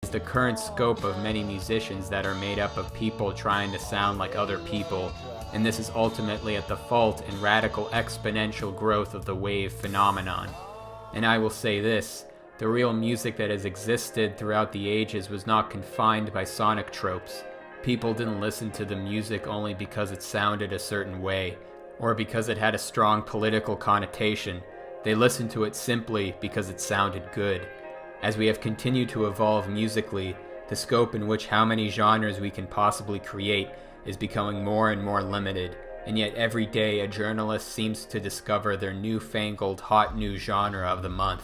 the current scope of many musicians that are made up of people trying to sound like other people, and this is ultimately at the fault and radical exponential growth of the wave phenomenon. And I will say this, the real music that has existed throughout the ages was not confined by sonic tropes. People didn't listen to the music only because it sounded a certain way, or because it had a strong political connotation. They listened to it simply because it sounded good. As we have continued to evolve musically, the scope in which how many genres we can possibly create is becoming more and more limited, and yet every day a journalist seems to discover their newfangled hot new genre of the month.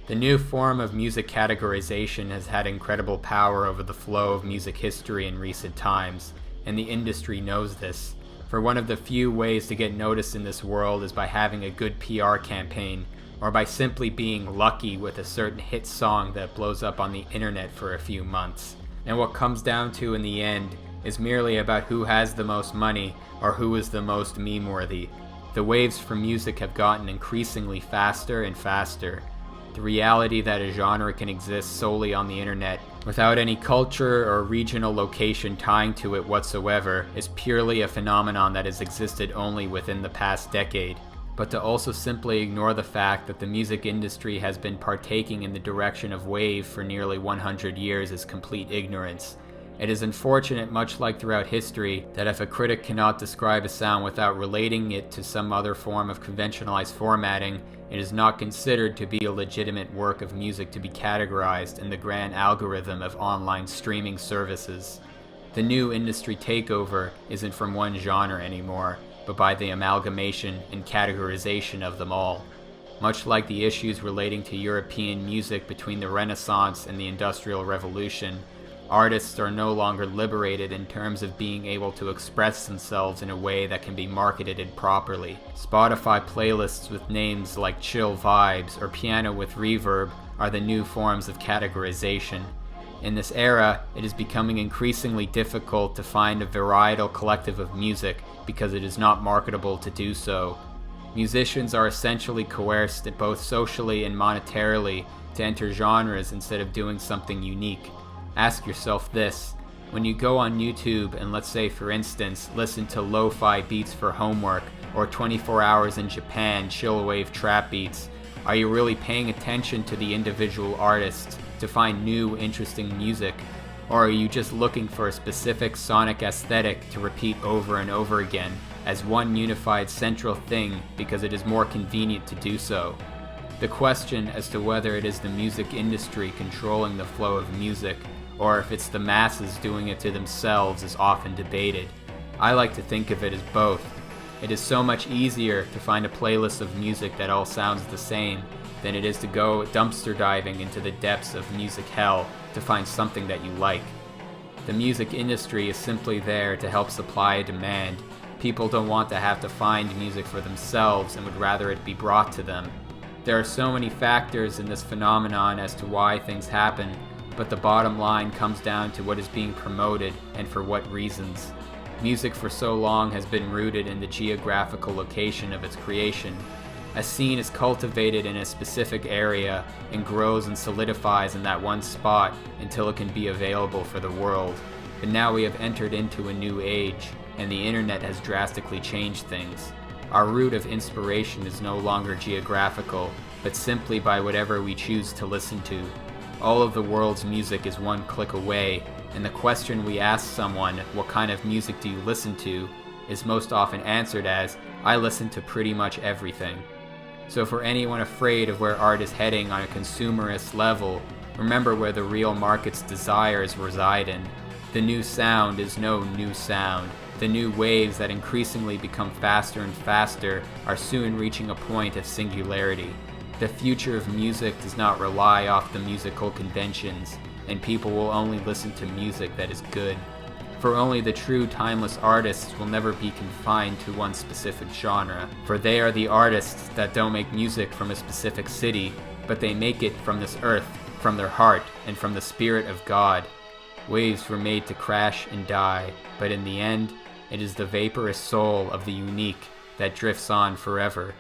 The new form of music categorization has had incredible power over the flow of music history in recent times, and the industry knows this. For one of the few ways to get noticed in this world is by having a good PR campaign, or by simply being lucky with a certain hit song that blows up on the internet for a few months. And what comes down to in the end is merely about who has the most money or who is the most meme-worthy. The waves for music have gotten increasingly faster and faster. The reality that a genre can exist solely on the internet without any culture or regional location tying to it whatsoever is purely a phenomenon that has existed only within the past decade. But to also simply ignore the fact that the music industry has been partaking in the direction of wave for nearly 100 years is complete ignorance. It is unfortunate, much like throughout history, that if a critic cannot describe a sound without relating it to some other form of conventionalized formatting, it is not considered to be a legitimate work of music to be categorized in the grand algorithm of online streaming services. The new industry takeover isn't from one genre anymore, but by the amalgamation and categorization of them all. Much like the issues relating to European music between the Renaissance and the Industrial Revolution, artists are no longer liberated in terms of being able to express themselves in a way that can be marketed properly. Spotify playlists with names like Chill Vibes or Piano with Reverb are the new forms of categorization. In this era, it is becoming increasingly difficult to find a varietal collective of music because it is not marketable to do so. Musicians are essentially coerced both socially and monetarily to enter genres instead of doing something unique. Ask yourself this, when you go on YouTube and, let's say for instance, listen to lo-fi beats for homework or 24 hours in Japan chillwave trap beats, are you really paying attention to the individual artists to find new, interesting music? Or are you just looking for a specific sonic aesthetic to repeat over and over again as one unified central thing because it is more convenient to do so? The question as to whether it is the music industry controlling the flow of music or if it's the masses doing it to themselves is often debated. I like to think of it as both. It is so much easier to find a playlist of music that all sounds the same than it is to go dumpster diving into the depths of music hell to find something that you like. The music industry is simply there to help supply a demand. People don't want to have to find music for themselves and would rather it be brought to them. There are so many factors in this phenomenon as to why things happen, but the bottom line comes down to what is being promoted and for what reasons. Music for so long has been rooted in the geographical location of its creation. A scene is cultivated in a specific area and grows and solidifies in that one spot until it can be available for the world. But now we have entered into a new age, and the internet has drastically changed things. Our root of inspiration is no longer geographical, but simply by whatever we choose to listen to. All of the world's music is one click away, and the question we ask someone, what kind of music do you listen to, is most often answered as, I listen to pretty much everything. So for anyone afraid of where art is heading on a consumerist level, remember where the real market's desires reside in. The new sound is no new sound. The new waves that increasingly become faster and faster are soon reaching a point of singularity. The future of music does not rely off the musical conventions, and people will only listen to music that is good. For only the true timeless artists will never be confined to one specific genre, for they are the artists that don't make music from a specific city, but they make it from this earth, from their heart, and from the spirit of God. Waves were made to crash and die, but in the end, it is the vaporous soul of the unique that drifts on forever.